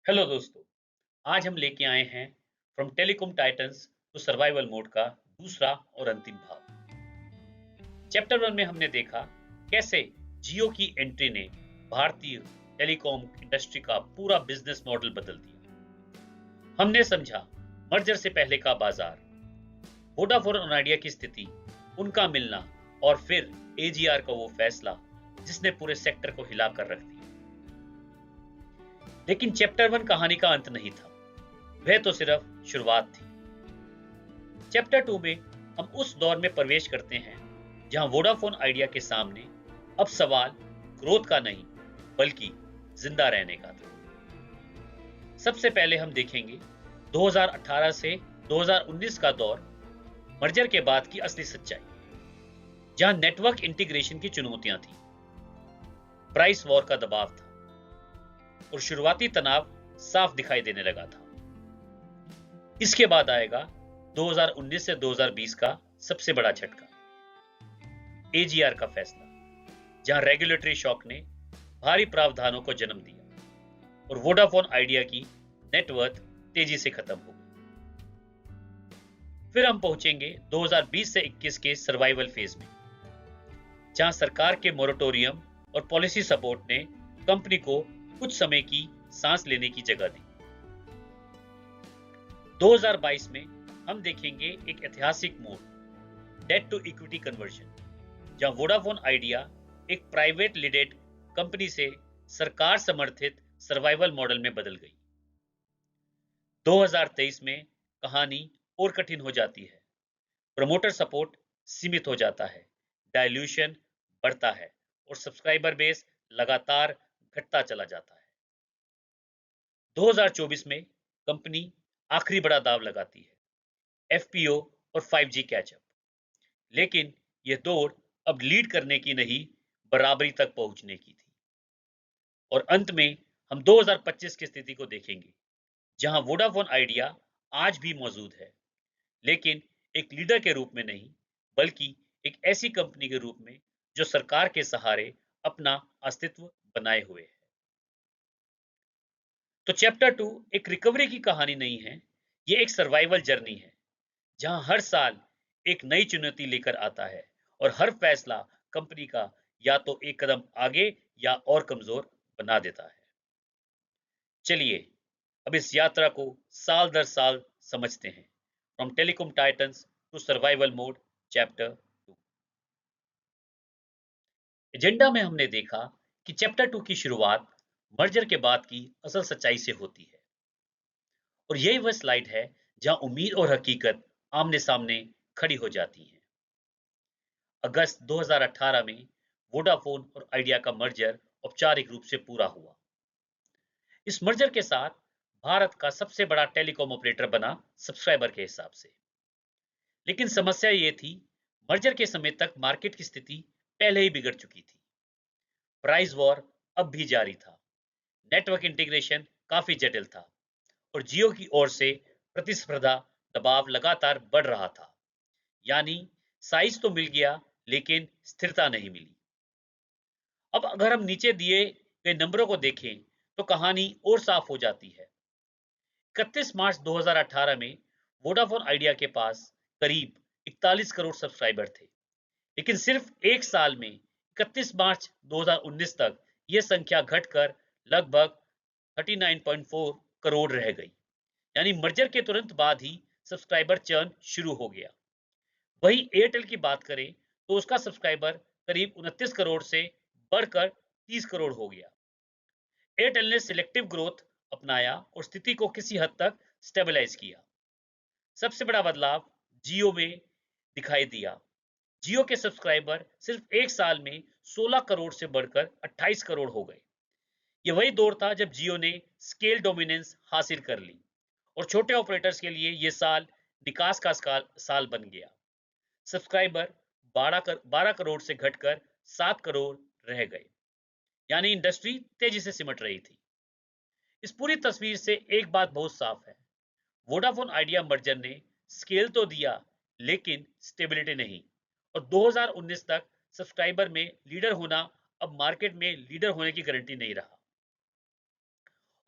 Hello दोस्तों। आज हम लेके आए हैं from telecom titans to survival mode का दूसरा और अंतिम भाग। चैप्टर वन में हमने देखा कैसे जियो की एंट्री ने भारतीय टेलीकॉम इंडस्ट्री का पूरा बिजनेस मॉडल बदल दिया। हमने समझा मर्जर से पहले का बाजार, वोडाफोन और आइडिया की स्थिति, उनका मिलना और फिर एजीआर का वो फैसला जिसने पूरे सेक्टर को हिलाकर रख दिया। लेकिन चैप्टर वन कहानी का अंत नहीं था, वह तो सिर्फ शुरुआत थी। चैप्टर टू में हम उस दौर में प्रवेश करते हैं जहां वोडाफोन आइडिया के सामने अब सवाल ग्रोथ का नहीं बल्कि जिंदा रहने का था। सबसे पहले हम देखेंगे 2018 से 2019 का दौर, मर्जर के बाद की असली सच्चाई, जहां नेटवर्क इंटीग्रेशन की चुनौतियां थी, प्राइस वॉर का दबाव था और शुरुआती तनाव साफ दिखाई देने लगा था। इसके बाद आएगा 2019 से 2020 का सबसे बड़ा झटका, एजीआर का फैसला, जहां रेगुलेटरी शॉक ने भारी प्रावधानों को जन्म दिया और वोडाफोन आइडिया की नेटवर्थ तेजी से खत्म हो गई। फिर हम पहुंचेंगे 2020 से 21 के सर्वाइवल फेज में, जहां सरकार के मोरेटोरियम और पॉलिसी सपोर्ट ने कंपनी को कुछ समय की सांस लेने की जगह दी। 2022 में हम देखेंगे एक ऐतिहासिक मोड़, डेट टू इक्विटी कन्वर्जन, जहां वोडाफोन आइडिया एक प्राइवेट लिडेड कंपनी से सरकार समर्थित सर्वाइवल मॉडल में बदल गई। 2023 में कहानी और कठिन हो जाती है, प्रमोटर सपोर्ट सीमित हो जाता है, डाइल्यूशन बढ़ता है और सब्सक्राइबर बेस लगातार घटता चला जाता है। 2024 में कंपनी आखिरी बड़ा दाव लगाती है, एफपीओ और 5G कैचअप, लेकिन यह दौड़ अब लीड करने की नहीं, बराबरी तक पहुंचने की थी। और अंत में हम 2025 की स्थिति को देखेंगे, जहां वोडाफोन आइडिया आज भी मौजूद है, लेकिन एक लीडर के रूप में नहीं बल्कि एक ऐसी कंपनी के रूप में जो सरकार के सहारे अपना अस्तित्व बनाए हुए है। तो चैप्टर टू एक रिकवरी की कहानी नहीं है, ये एक सर्वाइवल जर्नी है, जहां हर साल एक नई चुनौती लेकर आता है और हर फैसला कंपनी का या तो एक कदम आगे या और कमजोर बना देता है। चलिए अब इस यात्रा को साल दर साल समझते हैं, from telecom titans to survival mode, chapter two. Agenda में हमने देखा कि चैप्टर टू की शुरुआत मर्जर के बाद की असल सच्चाई से होती है और यही वह स्लाइड है जहां उम्मीद और हकीकत आमने सामने खड़ी हो जाती हैं। अगस्त 2018 में वोडाफोन और आइडिया का मर्जर औपचारिक रूप से पूरा हुआ। इस मर्जर के साथ भारत का सबसे बड़ा टेलीकॉम ऑपरेटर बना सब्सक्राइबर के हिसाब से। लेकिन समस्या ये थी, मर्जर के समय तक मार्केट की स्थिति पहले ही बिगड़ चुकी थी, प्राइस वॉर अब भी जारी था, नेटवर्क इंटीग्रेशन काफी जटिल था और जियो की ओर से प्रतिस्पर्धा दबाव लगातार बढ़ रहा था। यानी साइज तो मिल गया लेकिन स्थिरता नहीं मिली। अब अगर हम नीचे दिए गए नंबरों को देखें तो कहानी और साफ हो जाती है। 31 मार्च 2018 में वोडाफोन आइडिया के पास करीब 41 करोड़ सब्सक्राइबर थे, लेकिन सिर्फ एक साल में 31 मार्च 2019 तक यह संख्या घटकर लगभग 39.4 करोड़ रह गई। यानी मर्जर के तुरंत बाद ही सब्सक्राइबर चर्न शुरू हो गया। वही एयरटेल की बात करें तो उसका सब्सक्राइबर करीब 29 करोड़ से बढ़कर 30 करोड़ हो गया। एयरटेल ने सिलेक्टिव ग्रोथ अपनाया और स्थिति को किसी हद तक स्टेबलाइज किया। सबसे बड़ा बदलाव जियो में दिखाई दिया। जियो के सब्सक्राइबर सिर्फ एक साल में 16 करोड़ से बढ़कर 28 करोड़ हो गए। ये वही दौर था जब जियो ने स्केल डोमिनेंस हासिल कर ली और छोटे ऑपरेटर्स के लिए ये साल विकास का साल बन गया। सब्सक्राइबर 12 करोड़ से घटकर 7 करोड़ रह गए। यानी इंडस्ट्री तेजी से सिमट रही थी। इस पूरी तस्वीर से एक बात बहुत साफ है, वोडाफोन आइडिया मर्जर ने स्केल तो दिया लेकिन स्टेबिलिटी नहीं, और 2019 तक सब्सक्राइबर में लीडर होना अब मार्केट में लीडर होने की गारंटी नहीं रहा।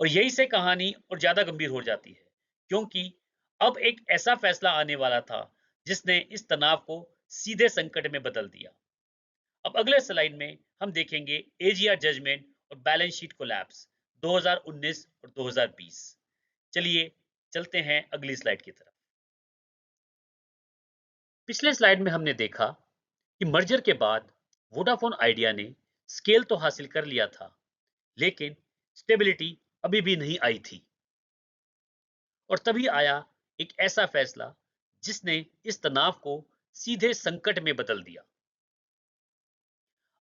और यही से कहानी और ज्यादा गंभीर हो जाती है, क्योंकि अब एक ऐसा फैसला आने वाला था जिसने इस तनाव को सीधे संकट में बदल दिया। अब अगले स्लाइड में हम देखेंगे एजीआर जजमेंट और बैलेंस शीट कोलैप्स 2019 और 2020। चलिए चलते हैं अगली स्लाइड की तरफ। पिछले स्लाइड में हमने देखा कि मर्जर के बाद वोडाफोन आइडिया ने स्केल तो हासिल कर लिया था, लेकिन स्टेबिलिटी अभी भी नहीं आई थी। और तभी आया एक ऐसा फैसला जिसने इस तनाव को सीधे संकट में बदल दिया।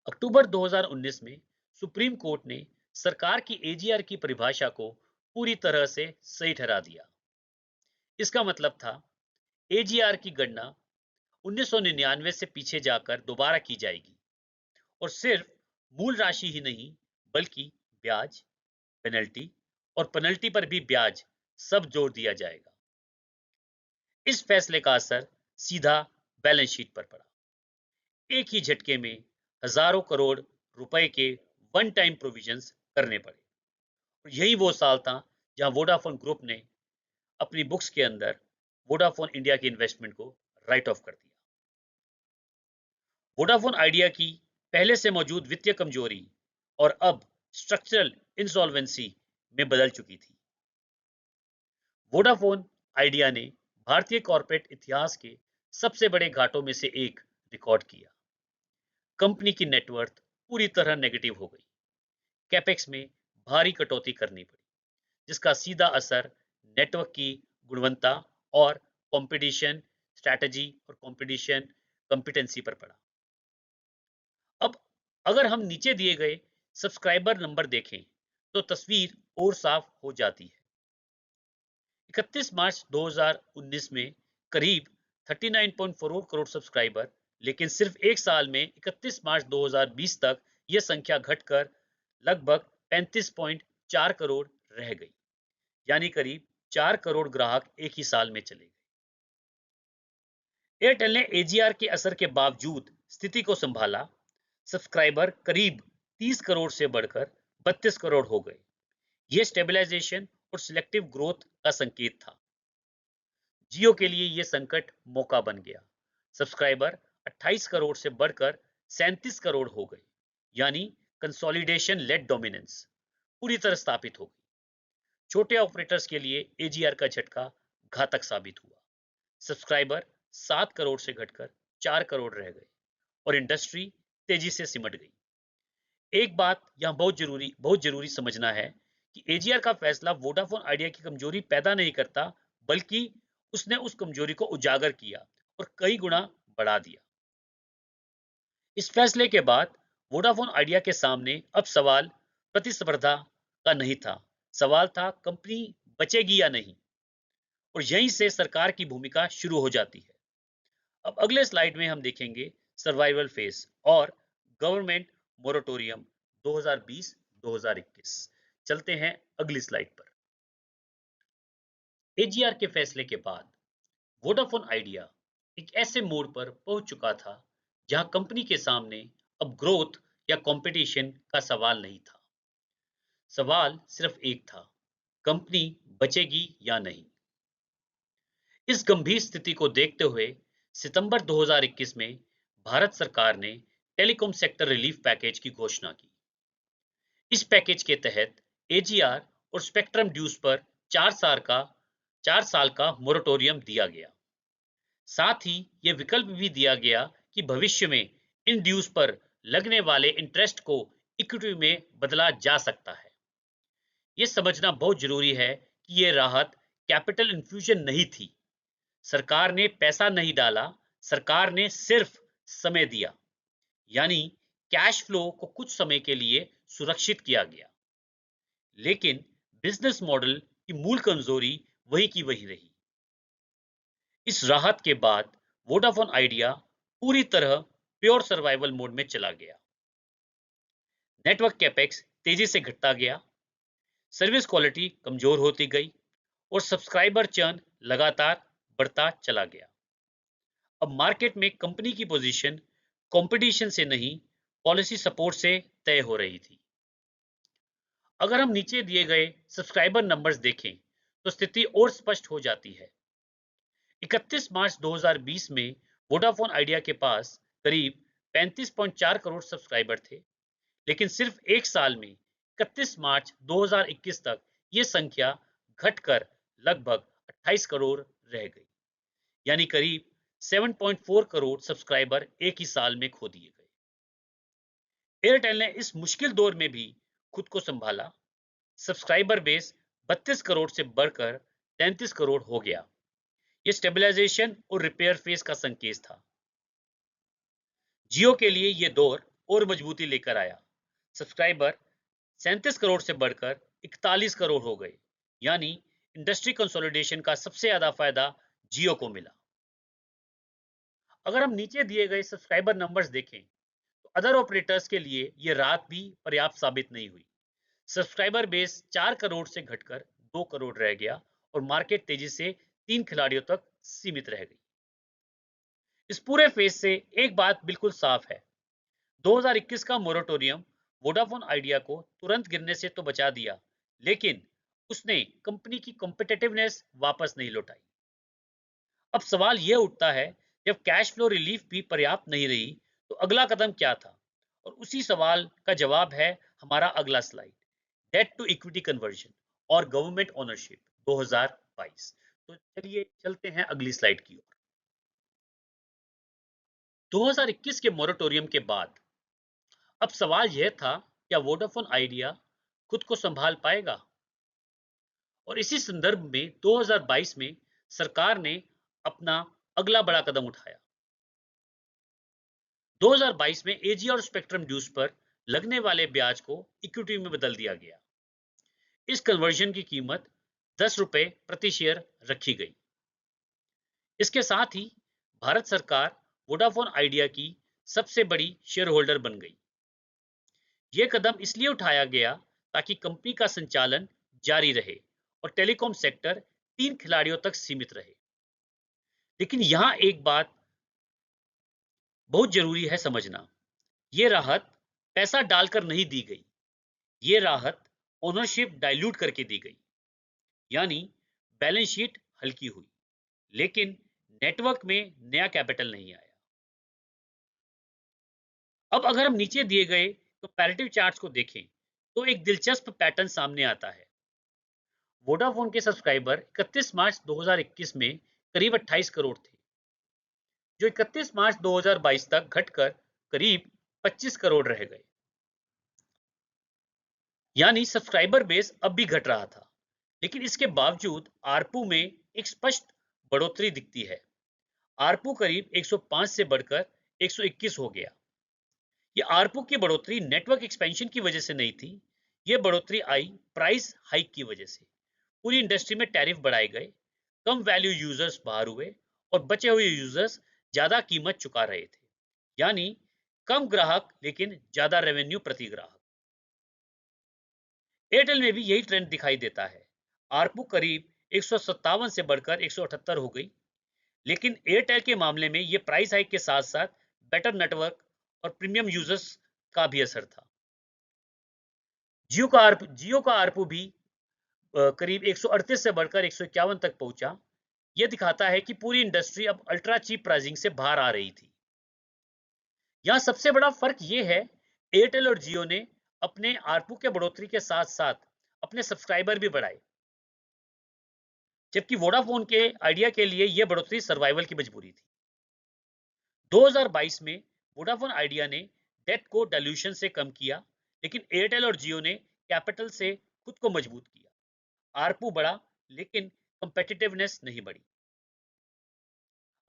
अक्टूबर 2019 में सुप्रीम कोर्ट ने सरकार की एजीआर की परिभाषा को पूरी तरह से सही ठहरा दिया। इसका मतलब था एजीआर की गणना 1999 से पीछे जाकर दोबारा की जाएगी, और सिर्फ मूल राशि ही नहीं बल्कि ब्याज, पेनल्टी और पेनल्टी पर भी ब्याज सब जोड़ दिया जाएगा। इस फैसले का असर सीधा बैलेंस शीट पर पड़ा। एक ही झटके में हजारों करोड़ रुपए के वन टाइम प्रोविजंस करने पड़े। और यही वो साल था जहां वोडाफोन ग्रुप ने अपनी बुक्स के अंदर वोडाफोन इंडिया की इन्वेस्टमेंट को राइट ऑफ कर दिया। वोडाफोन आइडिया की पहले से मौजूद वित्तीय कमजोरी और अब स्ट्रक्चरल इंसॉल्वेंसी में बदल चुकी थी। वोडाफोन आइडिया ने भारतीय कॉर्पोरेट इतिहास के सबसे बड़े घाटों में से एक रिकॉर्ड किया। कंपनी की नेटवर्थ पूरी तरह नेगेटिव हो गई। कैपेक्स में भारी कटौती करनी पड़ी, जिसका सीधा असर नेटवर्क की गुणवत्ता और कंपटीशन स्ट्रैटेजी और कंपटीशन कंपिटेंसी पर पड़ा। अब अगर हम नीचे दिए गए सब्सक्राइबर नंबर देखें तो तस्वीर और साफ हो जाती है। 31 मार्च 2019 में करीब 39.4 करोड़ सब्सक्राइबर, लेकिन सिर्फ एक साल में 31 मार्च 2020 तक यह संख्या घटकर लगभग 35.4 करोड़ रह गई। यानी करीब 4 करोड़ ग्राहक एक ही साल में चले गए। एयरटेल ने एजीआर के असर के बावजूद स्थिति को संभाला। सब्सक्राइबर करीब 30 करोड़ से बढ़कर 32 करोड़ हो गए। यह स्टेबलाइजेशन और सिलेक्टिव ग्रोथ का संकेत था। जियो के लिए यह संकट मौका बन गया। सब्सक्राइबर 28 करोड़ से बढ़कर 37 करोड़ हो गए, यानी कंसोलिडेशन लेड डोमिनेंस पूरी तरह स्थापित हो गई। छोटे ऑपरेटर्स के लिए एजीआर का झटका घातक साबित हुआ। सब्सक्राइबर 7 करोड़ से घटकर 4 करोड़ रह गए और इंडस्ट्री तेजी से सिमट गई। एक बात यहां बहुत जरूरी समझना है कि एजीआर का फैसला वोडाफोन आइडिया की कमजोरी पैदा नहीं करता, बल्कि उसने उस कमजोरी को उजागर किया और कई गुना बढ़ा दिया। इस फैसले के बाद वोडाफोन आइडिया के सामने अब सवाल प्रतिस्पर्धा का नहीं था, सवाल था कंपनी बचेगी या नहीं। और यहीं से सरकार की भूमिका शुरू हो जाती है। अब अगले स्लाइड में हम देखेंगे सर्वाइवल फेज और गवर्नमेंट मोरेटोरियम 2020-2021। चलते हैं अगली स्लाइड पर। एजीआर के फैसले के बाद वोडाफोन आइडिया एक ऐसे मोड़ पर पहुंच चुका था जहां कंपनी के सामने अब ग्रोथ या कंपटीशन का सवाल नहीं था। सवाल सिर्फ एक था, कंपनी बचेगी या नहीं। इस गंभीर स्थिति को देखते हुए सितंबर 2021 में भारत सरकार ने टेलीकॉम सेक्टर रिलीफ पैकेज की घोषणा की। इस पैकेज के तहत एजीआर और स्पेक्ट्रम ड्यूज पर 4 साल का मोरेटोरियम दिया गया। साथ ही यह विकल्प भी दिया गया कि भविष्य में इन ड्यूज पर लगने वाले इंटरेस्ट को इक्विटी में बदला जा सकता है। यह समझना बहुत जरूरी है कि यह राहत कैपिटल इन्फ्यूजन नहीं थी। सरकार ने पैसा नहीं डाला, सरकार ने सिर्फ समय दिया। यानी कैश फ्लो को कुछ समय के लिए सुरक्षित किया गया, लेकिन बिजनेस मॉडल की मूल कमजोरी वही की वही रही। इस राहत के बाद वोडाफोन आइडिया पूरी तरह प्योर सर्वाइवल मोड में चला गया। नेटवर्क कैपेक्स तेजी से घटता गया, सर्विस क्वालिटी कमजोर होती गई और सब्सक्राइबर चर्न लगातार बढ़ता चला गया। अब मार्केट में कंपनी की पोजीशन कंपटीशन से नहीं, पॉलिसी सपोर्ट से तय हो रही थी। अगर हम नीचे दिए गए सब्सक्राइबर नंबर्स देखें तो स्थिति और स्पष्ट हो जाती है। 31 मार्च 2020 में वोडाफोन आइडिया के पास करीब 35.4 करोड़ सब्सक्राइबर थे, लेकिन सिर्फ एक साल में 31 मार्च 2021 तक ये संख्या घटकर लगभग 28 करोड़ रह गई, यानी करीब 7.4 करोड़ सब्सक्राइबर एक ही साल में खो दिए गए। एयरटेल ने इस मुश्किल दौर में भी खुद को संभाला। सब्सक्राइबर बेस 32 करोड़ से बढ़कर 33 करोड़ हो गया। ये स्टेबलाइजेशन और रिपेयर फेज का संकेत था। जियो के लिए ये दौर और मजबूती लेकर आया। सब्सक्राइबर 37 करोड़ से बढ़कर 41 करोड़ हो गए, यानी इंडस्ट्री कंसोलिडेशन का सबसे ज्यादा फायदा जियो को मिला। अगर हम नीचे दिए गए सब्सक्राइबर नंबर्स देखें तो अदर ऑपरेटर्स के लिए ये रात भी पर्याप्त साबित नहीं हुई। सब्सक्राइबर बेस 4 करोड़ से घटकर 2 करोड़ रह गया और मार्केट तेजी से 3 खिलाड़ियों तक सीमित रह गई। इस पूरे फेज से एक बात बिल्कुल साफ है, 2021 का मोरेटोरियम वोडाफोन आइडिया को तुरंत गिरने से तो बचा दिया, लेकिन उसने कंपनी की कॉम्पिटिटिवनेस वापस नहीं लौटाई। अब सवाल यह उठता है, जब कैश फ्लो रिलीफ भी पर्याप्त नहीं रही तो अगला कदम क्या था? और उसी सवाल का जवाब है हमारा अगला slide, debt to equity conversion और गवर्नमेंट ओनरशिप 2022। तो चलिए चलते हैं अगली स्लाइड की ओर। 2021 के मोरेटोरियम के बाद अब सवाल यह था, क्या वोडाफोन आइडिया खुद को संभाल पाएगा? और इसी संदर्भ में 2022 में सरकार ने अपना अगला बड़ा कदम उठाया। 2022 में एजी और स्पेक्ट्रम ड्यूज पर लगने वाले ब्याज को इक्विटी में बदल दिया गया। इस कन्वर्जन की कीमत 10 रुपए प्रति शेयर रखी गई। इसके साथ ही भारत सरकार वोडाफोन आइडिया की सबसे बड़ी शेयर होल्डर बन गई। यह कदम इसलिए उठाया गया ताकि कंपनी का संचालन जारी रहे और टेलीकॉम सेक्टर 3 खिलाड़ियों तक सीमित रहे। लेकिन यहां एक बात बहुत जरूरी है समझना, ये राहत पैसा डालकर नहीं दी गई, ये राहत ओनरशिप डाइल्यूट करके दी गई, यानी बैलेंस शीट हल्की हुई, लेकिन नेटवर्क में नया कैपिटल नहीं आया। अब अगर हम नीचे दिए गए कंपैरेटिव चार्ट्स को देखें तो एक दिलचस्प पैटर्न सामने आता है। वोडाफोन के सब्सक्राइबर 31 मार्च 2021 में करीब 28 करोड़ थे, जो 31 मार्च 2022 तक घटकर करीब 25 करोड़ रह गए। यानी सब्सक्राइबर बेस अब भी घट रहा था, लेकिन इसके बावजूद आरपू में एक स्पष्ट बढ़ोतरी दिखती है। आरपू करीब 105 से बढ़कर 121 हो गया। ये आरपू की बढ़ोतरी नेटवर्क एक्सपेंशन की वजह से नहीं थी, ये बढ़ोतरी आई प्राइस हाइक की वजह से। पूरी इंडस्ट्री में टैरिफ बढ़ाए गए, कम वैल्यू यूजर्स बाहर हुए और बचे हुए यूजर्स ज्यादा कीमत चुका रहे थे, यानी कम ग्राहक लेकिन ज्यादा रेवेन्यू प्रति ग्राहक। एयरटेल में भी यही ट्रेंड दिखाई देता है। आरपू करीब 157 से बढ़कर 178 हो गई, लेकिन एयरटेल के मामले में ये प्राइस हाइक के साथ साथ बेटर नेटवर्क और प्रीमियम यूजर्स का भी असर था। जियो का आरपू भी करीब 138 से बढ़कर 151 तक पहुंचा। यह दिखाता है कि पूरी इंडस्ट्री अब अल्ट्रा चीप प्राइसिंग से बाहर आ रही थी। यहाँ सबसे बड़ा फर्क यह है, एयरटेल और जियो ने अपने आरपू के बढ़ोतरी के साथ साथ अपने सब्सक्राइबर भी बढ़ाए, जबकि वोडाफोन के आइडिया के लिए यह बढ़ोतरी सर्वाइवल की मजबूरी थी। 2022 में वोडाफोन आइडिया ने डेट को डाइल्यूशन से कम किया, लेकिन एयरटेल और जियो ने कैपिटल से खुद को मजबूत किया। आरपू बढ़ा, लेकिन कंपेटिटिवनेस नहीं बढ़ी।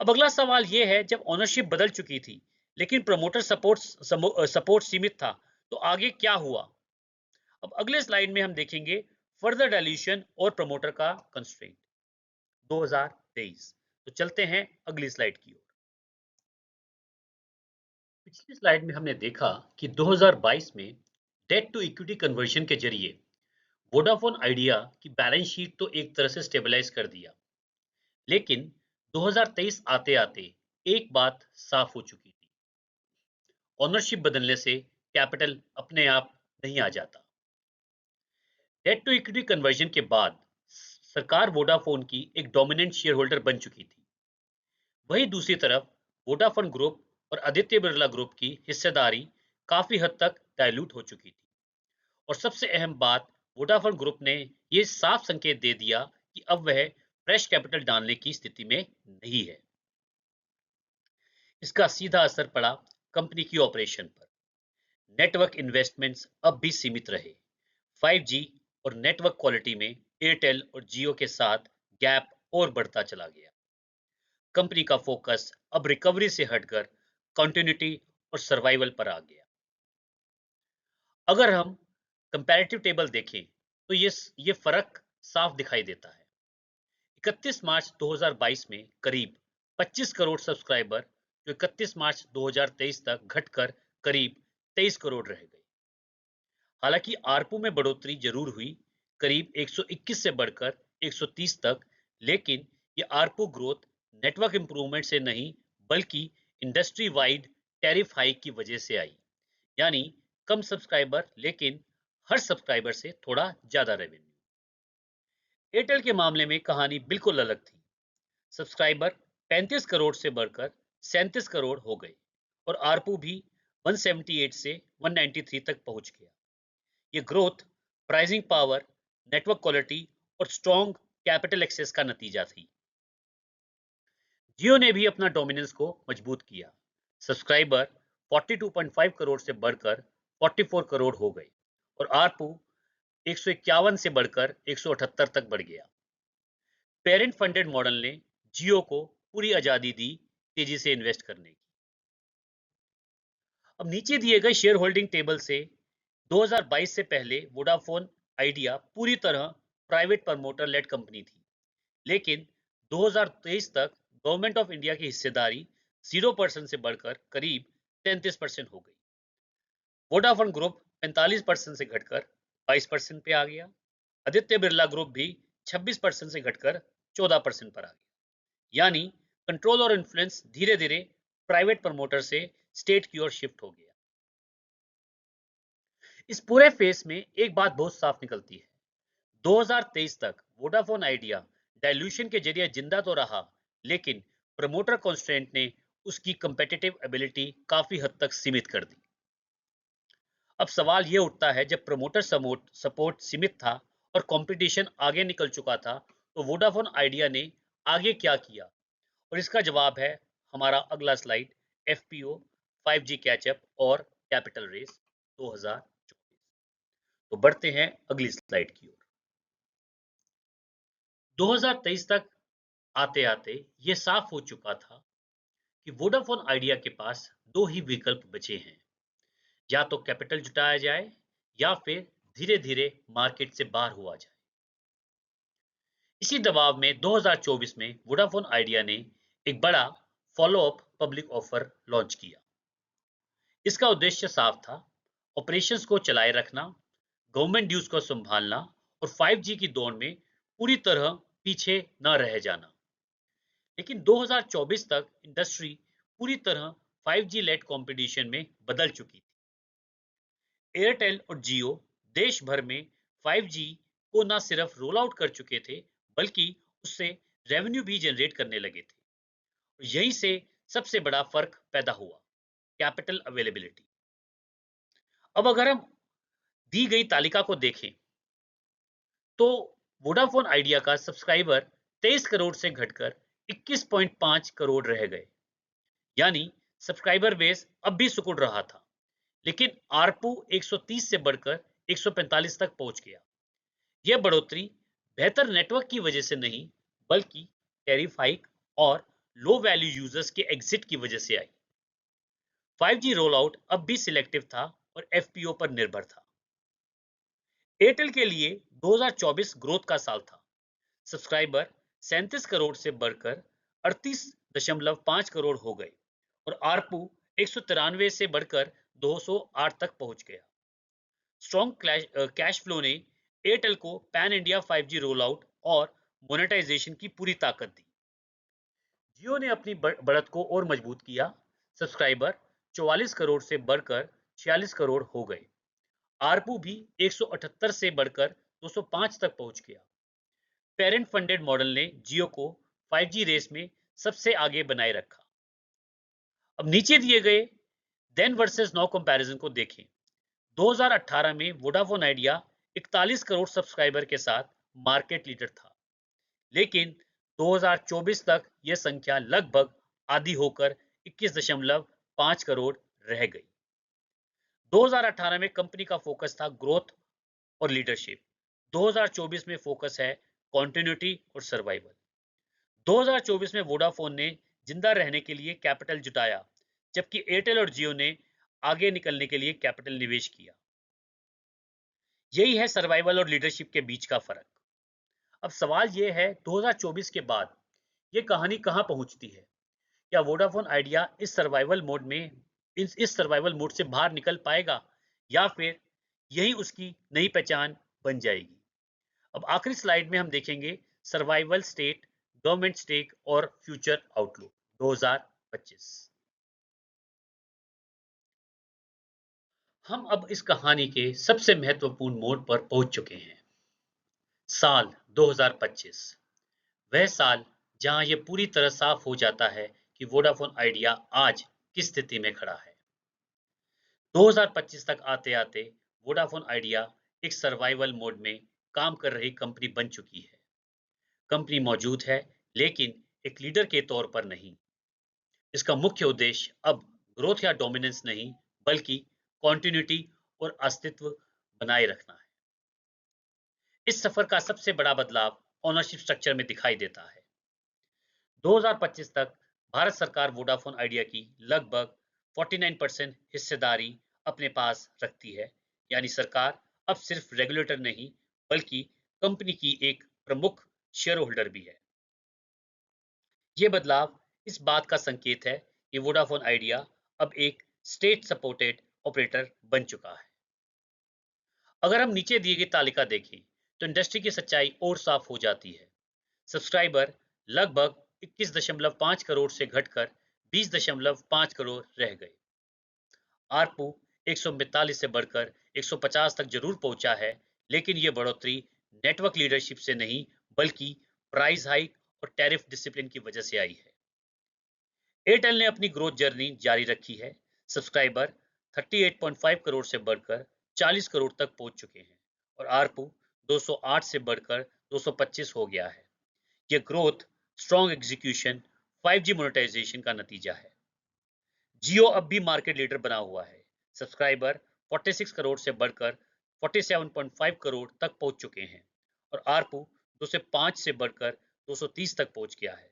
अब अगला सवाल यह है, जब ओनरशिप बदल चुकी थी लेकिन प्रमोटर सपोर्ट सीमित था, तो आगे क्या हुआ? अब अगले स्लाइड में हम देखेंगे फर्दर डाइल्यूशन और प्रमोटर का कंस्ट्रेंट 2023। तो चलते हैं अगली स्लाइड की ओर। पिछली स्लाइड में हमने देखा कि 2022 में डेट टू इक्विटी कन्वर्जन के जरिए वोडाफोन आइडिया की बैलेंस शीट तो एक तरह से स्टेबलाइज कर दिया, लेकिन 2023 आते आते एक बात साफ हो चुकी थी, ओनरशिप बदलने से कैपिटल अपने आप नहीं आ जाता। डेट टू इक्विटी कन्वर्जन के बाद सरकार वोडाफोन की एक डोमिनेंट शेयर होल्डर बन चुकी थी। वहीं दूसरी तरफ वोडाफोन ग्रुप और आदित्य बिरला ग्रुप की हिस्सेदारी काफी हद तक डाइल्यूट हो चुकी थी। और सबसे अहम बात, वोडाफोन ग्रुप ने ये साफ संकेत दे दिया कि अब वह फ्रेश कैपिटल डालने की स्थिति में नहीं है। इसका सीधा असर पड़ा कंपनी की ऑपरेशन पर। नेटवर्क इन्वेस्टमेंट्स अब भी सीमित रहे। 5G और नेटवर्क क्वालिटी में एयरटेल और जियो के साथ गैप और बढ़ता चला गया। कंपनी का फोकस अब रिकवरी से हटकर कंटिन्यूटी और सर्वाइवल पर आ गया। अगर हम कंपैरेटिव टेबल देखें तो ये फर्क साफ दिखाई देता है। 31 मार्च 2022 में करीब 25 करोड़ सब्सक्राइबर जो 31 मार्च 2023 तक घटकर करीब 23 करोड़ रह गए। हालांकि आरपू में बढ़ोतरी जरूर हुई, करीब 121 से बढ़कर 130 तक, लेकिन ये आरपू ग्रोथ नेटवर्क इंप्रूवमेंट से नहीं बल्कि इंडस्ट्री वाइड टैरिफ हाइक की वजह से आई। यानी कम सब्सक्राइबर लेकिन हर सब्सक्राइबर से थोड़ा ज्यादा रेवेन्यू। एयरटेल के मामले में कहानी बिल्कुल अलग थी। सब्सक्राइबर 35 करोड़ से बढ़कर 37 करोड़ हो गए और आरपू भी 178 से 193 तक पहुंच गया। ये growth pricing power, network quality और स्ट्रॉन्ग कैपिटल एक्सेस का नतीजा थी। जियो ने भी अपना डोमिनेंस को मजबूत किया। सब्सक्राइबर 42.5 करोड़ से बढ़कर 44 करोड़ हो गए और आरपू 151 से बढ़कर 178 तक बढ़ गया। पेरेंट फंडेड मॉडल ने जियो को पूरी आजादी दी तेजी से इन्वेस्ट करने की। अब नीचे दिए गए शेयर होल्डिंग टेबल से 2022 से पहले वोडाफोन आइडिया पूरी तरह प्राइवेट प्रमोटर लेड कंपनी थी, लेकिन 2023 तक गवर्नमेंट ऑफ इंडिया की हिस्सेदारी 0% से बढ़कर करीब 33% हो गई। वोडाफोन ग्रुप 45% से घटकर 22% पे आ गया। आदित्य बिरला ग्रुप भी 26% से घटकर 14% पर आ गया। यानी कंट्रोल और इन्फ्लुएंस धीरे धीरे प्राइवेट प्रमोटर से स्टेट की ओर शिफ्ट हो गया। इस पूरे फेस में एक बात बहुत साफ निकलती है। 2023 तक वोडाफोन आइडिया डाइल्यूशन के जरिए जिंदा तो रहा, लेकिन प्रमोटर कॉन्स्ट्रेंट ने उसकी कंपेटिटिव एबिलिटी काफी हद तक सीमित कर दी। अब सवाल यह उठता है, जब प्रमोटर सपोर्ट सीमित था और कंपटीशन आगे निकल चुका था, तो वोडाफोन आइडिया ने आगे क्या किया? और इसका जवाब है हमारा अगला स्लाइड, एफपीओ, 5G कैचअप और कैपिटल रेस 2024। तो बढ़ते हैं अगली स्लाइड की ओर। 2023 तक आते आते ये साफ हो चुका था कि वोडाफोन आइडिया के पास दो ही विकल्प बचे हैं, या तो कैपिटल जुटाया जाए या फिर धीरे धीरे मार्केट से बाहर हुआ जाए। इसी दबाव में 2024 में वोडाफोन आइडिया ने एक बड़ा follow up public offer launch किया। इसका उद्देश्य साफ था, ऑपरेशंस को चलाए रखना, गवर्नमेंट ड्यूज को संभालना और 5G की दौड़ में पूरी तरह पीछे न रह जाना। लेकिन 2024 तक इंडस्ट्री पूरी तरह 5G लेड कंपटीशन में बदल चुकी थी। एयरटेल और जियो देश भर में 5G को न सिर्फ रोल आउट कर चुके थे बल्कि उससे रेवेन्यू भी जनरेट करने लगे थे। यहीं से सबसे बड़ा फर्क पैदा हुआ, कैपिटल अवेलेबिलिटी। अब अगर हम दी गई तालिका को देखें तो वोडाफोन आइडिया का सब्सक्राइबर 23 करोड़ से घटकर 21.5 करोड़ रह गए। यानी सब्सक्राइबर बेस अब भी सिकुड़ रहा था, लेकिन आरपू 130 से बढ़कर 145 तक पहुंच गया। यह बढ़ोतरी बेहतर नेटवर्क की वजह से नहीं बल्कि टैरिफ हाइक और लो वैल्यू यूजर्स के एग्जिट की वजह से आई। 5G रोल आउट अब भी सिलेक्टिव था और एफपीओ पर निर्भर था। एयरटेल के लिए 2024 ग्रोथ का साल था। सब्सक्राइबर 37 करोड़ से बढ़कर 38.5 करोड़ हो गए और आरपू 193 से बढ़कर 208 तक पहुंच गया। स्ट्रॉन्ग कैश फ्लो ने एयरटेल को pan India 5G roll out और मोनेटाइजेशन की पूरी ताकत दी। जियो ने अपनी बढ़त को और मजबूत किया। सब्सक्राइबर 44 करोड़ से बढ़कर 46 करोड़ हो गए। आरपू भी 178 से बढ़कर 205 तक पहुंच गया। पेरेंट फंडेड मॉडल ने जियो को 5G रेस में सबसे आगे बनाए रखा। अब नीचे दिए गए देन वर्सेस नाउ कंपैरिजन को देखें। 2018 में वोडाफोन आइडिया 41 करोड़ सब्सक्राइबर के साथ मार्केट लीडर था, लेकिन 2024 तक यह संख्या लगभग आधी होकर 21.5 करोड़ रह गई। 2018 में कंपनी का फोकस था ग्रोथ और लीडरशिप। 2024 में फोकस है कॉन्टिन्यूटी और सर्वाइवल। 2024 में वोडाफोन ने जिंदा रहने के लिए कैपिटल जुटाया, जबकि एयरटेल और जियो ने आगे निकलने के लिए कैपिटल निवेश किया। यही है सर्वाइवल और लीडरशिप के बीच का फर्क। अब सवाल यह है, 2024 के बाद ये कहानी कहां पहुंचती है? क्या वोडाफोन आइडिया इस सर्वाइवल मोड से बाहर निकल पाएगा, या फिर यही उसकी नई पहचान बन जाएगी? अब आखिरी स्लाइड में हम देखेंगे सर्वाइवल स्टेट, गवर्नमेंट स्टेक और फ्यूचर आउटलुक 2025। हम अब इस कहानी के सबसे महत्वपूर्ण मोड़ पर पहुंच चुके हैं। साल 2025, वह साल जहां यह पूरी तरह साफ हो जाता है कि वोडाफोन आइडिया आज किस स्थिति में खड़ा है। 2025 तक आते आते वोडाफोन आइडिया एक सर्वाइवल मोड में काम कर रही कंपनी बन चुकी है। कंपनी मौजूद है, लेकिन एक लीडर के तौर पर नहीं। इसका मुख्य उद्देश्य अब ग्रोथ या डोमिनेंस नहीं, बल्कि कॉन्टिन्यूटी और अस्तित्व बनाए रखना है। इस सफर का सबसे बड़ा बदलाव ओनरशिप स्ट्रक्चर में दिखाई देता है। 2025 तक भारत सरकार वोडाफोन आइडिया की लगभग 49% हिस्सेदारी अपने पास रखती है, यानी सरकार अब सिर्फ रेगुलेटर नहीं, बल्कि कंपनी की एक प्रमुख शेयर होल्डर भी है। ये बदलाव इस बात का संकेत है कि वोडाफोन आइडिया अब एक स्टेट सपोर्टेड ऑपरेटर बन चुका है। अगर हम नीचे दिए गई तालिका देखें, तो इंडस्ट्री की सच्चाई और साफ हो जाती है। सब्सक्राइबर लगभग 21.5 करोड़ से घटकर 20.5 करोड़ रह गए। आरपू 142 से बढ़कर 150 तक जरूर पहुंचा है, लेकिन यह बढ़ोतरी नेटवर्क लीडरशिप से नहीं, बल्कि प्राइस हाइक और टैरिफ डिसिप्लिन की वजह से आई है। एयरटेल ने अपनी ग्रोथ जर्नी जारी रखी है। सब्सक्राइबर 38.5 करोड़ से बढ़कर 40 करोड़ तक पहुंच चुके हैं और आरपू 208 से बढ़कर 225 हो गया है। यह growth strong execution 5G monetization का नतीजा है। जियो अब भी मार्केट लीडर बना हुआ है। सब्सक्राइबर 46 करोड़ से बढ़कर 47.5 करोड़ तक पहुंच चुके हैं और आरपू 205 से बढ़कर 230 तक पहुंच गया है।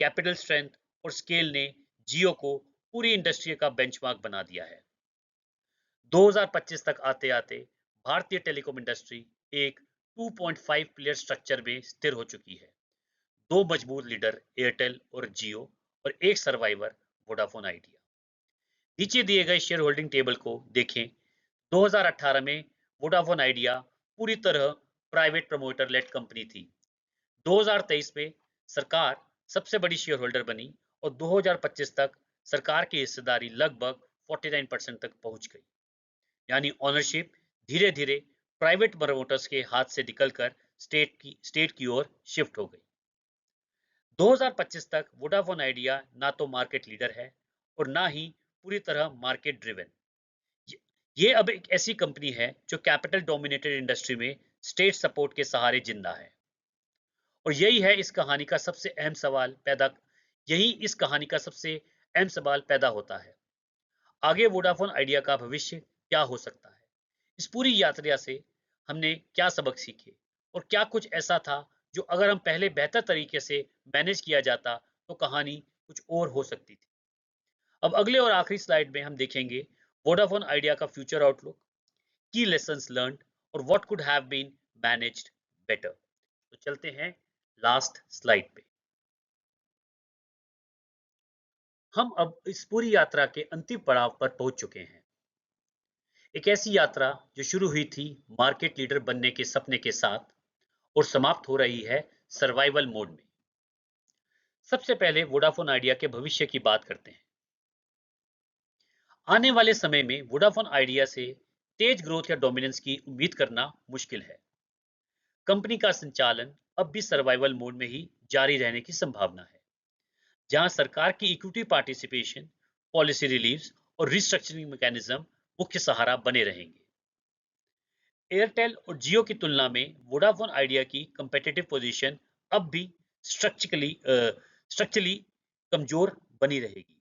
कैपिटल स्ट्रेंथ और स्केल ने जियो को पूरी इंडस्ट्री का बेंचमार्क बना दिया है। 2025 तक आते आते भारतीय टेलीकॉम इंडस्ट्री एक 2.5 प्लेयर स्ट्रक्चर में स्थिर हो चुकी है। दो मजबूत लीडर एयरटेल और जियो और एक सर्वाइवर वोडाफोन आइडिया। नीचे दिए गए शेयर होल्डिंग टेबल को देखें। 2018 में वोडाफोन आइडिया पूरी तरह प्राइवेट प्रमोटर लेड कंपनी थी। 2023 में सरकार सबसे बड़ी शेयर होल्डर बनी और 2025 तक सरकार की हिस्सेदारी लगभग 49% तक पहुंच गई, यानी ओनरशिप धीरे धीरे प्राइवेट प्रमोटर्स के हाथ से निकलकर स्टेट की ओर शिफ्ट हो गई। 2025 तक वोडाफोन आइडिया ना तो मार्केट लीडर है और ना ही पूरी तरह मार्केट ड्रिवन। ये अब एक ऐसी कंपनी है जो कैपिटल डोमिनेटेड इंडस्ट्री में स्टेट सपोर्ट के सहारे जिंदा है। और यही इस कहानी का सबसे अहम सवाल पैदा होता है। आगे वोडाफोन आइडिया का भविष्य क्या हो सकता है? इस पूरी यात्रा से हमने क्या सबक सीखे और क्या कुछ ऐसा था जो अगर हम पहले बेहतर तरीके से मैनेज किया जाता तो कहानी कुछ और हो सकती थी। अब अगले और आखिरी स्लाइड में हम देखेंगे वोडाफोन आइडिया का future outlook, key lessons learned और what could have been managed better. तो चलते हैं लास्ट स्लाइड पे। हम अब इस पूरी यात्रा के अंतिम पड़ाव पर पहुंच चुके हैं। एक ऐसी यात्रा जो शुरू हुई थी मार्केट लीडर बनने के सपने के साथ और समाप्त हो रही है सर्वाइवल मोड में। सबसे पहले वोडाफोन आइडिया के भविष्य की बात करते हैं। आने वाले समय में वोडाफोन आइडिया से तेज ग्रोथ या डोमिनेंस की उम्मीद करना मुश्किल है। कंपनी का संचालन अब भी सर्वाइवल मोड में ही जारी रहने की संभावना है, जहां सरकार की इक्विटी पार्टिसिपेशन, पॉलिसी रिलीव्स और रिस्ट्रक्चरिंग मैकेनिज्म मुख्य सहारा बने रहेंगे। एयरटेल और जियो की तुलना में वोडाफोन आइडिया की कंपेटिटिव पोजीशन अब भी स्ट्रक्चरली कमजोर बनी रहेगी।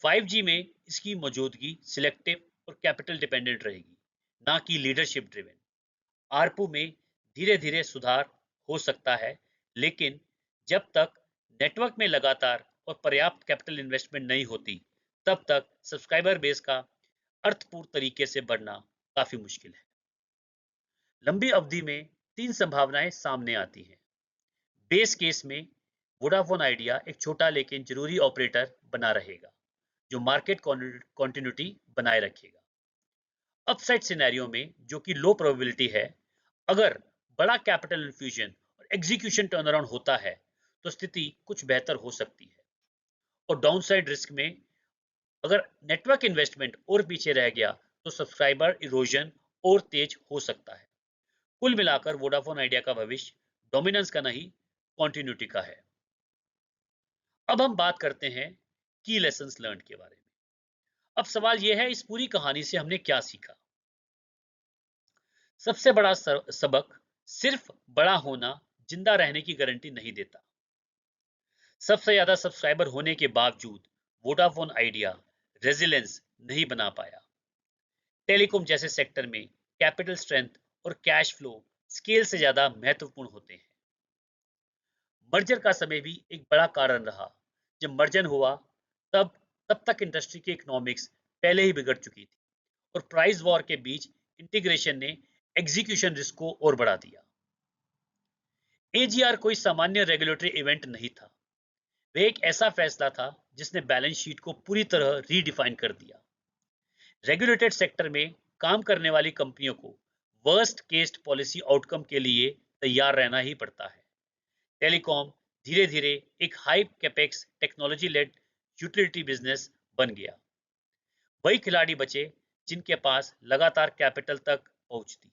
5G में इसकी मौजूदगी सिलेक्टिव और कैपिटल डिपेंडेंट रहेगी, ना कि लीडरशिप ड्रिवन। आरपू में धीरे धीरे सुधार हो सकता है, लेकिन जब तक नेटवर्क में लगातार और पर्याप्त कैपिटल इन्वेस्टमेंट नहीं होती, तब तक सब्सक्राइबर बेस का अर्थपूर्ण तरीके से बढ़ना काफी मुश्किल है। लंबी अवधि में तीन संभावनाएं सामने आती हैं। बेस केस में वोडाफोन आइडिया एक छोटा लेकिन जरूरी ऑपरेटर बना रहेगा, जो मार्केट कॉन्टिन्यूटी बनाए रखेगा। अपसाइड सिनेरियो में, जो कि लो प्रोबेबिलिटी है, अगर बड़ा कैपिटल इन्फ्यूजन और एग्जीक्यूशन टर्नअराउंड होता है तो स्थिति कुछ बेहतर हो सकती है। और डाउनसाइड रिस्क में, अगर नेटवर्क इन्वेस्टमेंट और पीछे रह गया तो सब्सक्राइबर इरोजन और तेज हो सकता है। कुल मिलाकर वोडाफोन आइडिया का भविष्य डोमिनेंस का नहीं, कॉन्टिन्यूटी का है। अब हम बात करते हैं की लेसन्स लर्न के बारे में। अब सवाल यह है, इस पूरी कहानी से हमने क्या सीखा? सबसे बड़ा सबक, सिर्फ बड़ा होना जिंदा रहने की गारंटी नहीं देता। सबसे ज्यादा सब्सक्राइबर होने के बावजूद वोडाफोन आइडिया रेजिलेंस नहीं बना पाया। टेलीकॉम जैसे सेक्टर में कैपिटल स्ट्रेंथ और कैश फ्लो स्केल से ज्यादा महत्वपूर्ण होते हैं। मर्जर का समय भी एक बड़ा कारण रहा। जब मर्जर हुआ, तब तब तक इंडस्ट्री की इकोनॉमिक्स पहले ही बिगड़ चुकी थी और प्राइस वॉर के बीच इंटीग्रेशन ने एग्जीक्यूशन रिस्क को और बढ़ा दिया। एजीआर कोई सामान्य रेगुलेटरी इवेंट नहीं था। वह एक ऐसा फैसला था जिसने बैलेंस शीट को पूरी तरह रीडिफाइन कर दिया। रेगुलेटेड सेक्टर में काम करने वाली कंपनियों को वर्स्ट केस पॉलिसी आउटकम के लिए तैयार रहना ही पड़ता है। टेलीकॉम धीरे धीरे एक high capex technology led utility business बन गया। वही खिलाड़ी बचे जिनके पास लगातार कैपिटल तक पहुंच थी।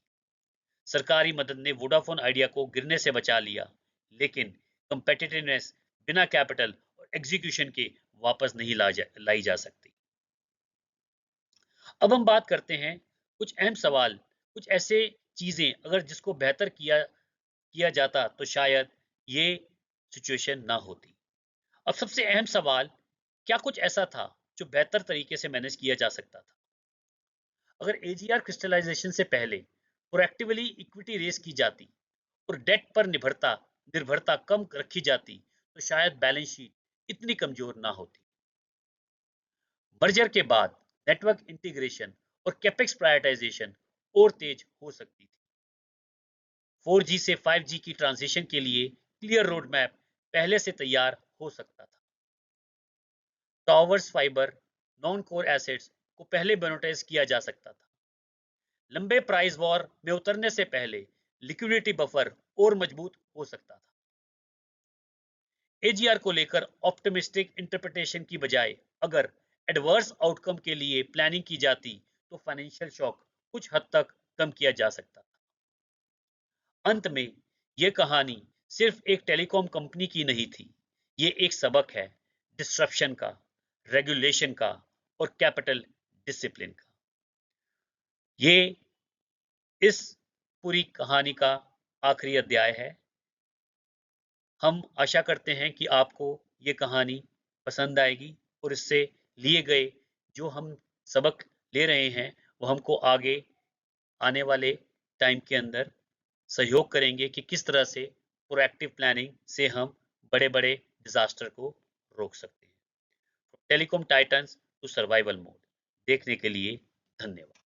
सरकारी मदद ने वोडाफोन आइडिया को गिरने से बचा लिया, लेकिन कंपेटिटिवनेस बिना कैपिटल और एग्जीक्यूशन के वापस नहीं लाई जा सकती। अब हम बात करते हैं कुछ अहम सवाल, कुछ ऐसे चीजें अगर जिसको बेहतर किया जाता तो शायद ये सिचुएशन ना होती। अब सबसे अहम सवाल, क्या कुछ ऐसा था जो बेहतर तरीके से मैनेज किया जा सकता था? अगर एजीआर क्रिस्टलाइजेशन से पहले प्रोएक्टिवली इक्विटी रेस की जाती और डेट पर निर्भरता कम रखी जाती तो शायद बैलेंस शीट इतनी कमजोर ना होती। मर्जर के बाद नेटवर्क इंटीग्रेशन और कैपेक्स प्रायोरिटाइजेशन और तेज हो सकती थी। 4G से 5G की ट्रांजिशन के लिए क्लियर रोड मैप पहले से तैयार हो सकता था। Towers, fibre, non core assets को पहले मोनेटाइज किया जा सकता था। लंबे प्राइस वॉर में उतरने से पहले लिक्विडिटी बफर और मजबूत हो सकता था। एजीआर को लेकर ऑप्टिमिस्टिक इंटरप्रिटेशन की बजाय अगर एडवर्स आउटकम के लिए प्लानिंग की जाती तो फाइनेंशियल शॉक कुछ हद तक कम किया जा सकता था। अंत में यह कहानी सिर्फ एक टेलीकॉम कंपनी की नहीं थी, ये एक सबक है डिस्ट्रप्शन का, रेगुलेशन का और कैपिटल डिसिप्लिन का। ये इस पूरी कहानी का आखिरी अध्याय है। हम आशा करते हैं कि आपको ये कहानी पसंद आएगी और इससे लिए गए जो हम सबक ले रहे हैं वो हमको आगे आने वाले टाइम के अंदर सहयोग करेंगे कि किस तरह से प्रोएक्टिव प्लानिंग से हम बड़े बड़े डिजास्टर को रोक सकते हैं। Telecom titans to survival mode देखने के लिए धन्यवाद।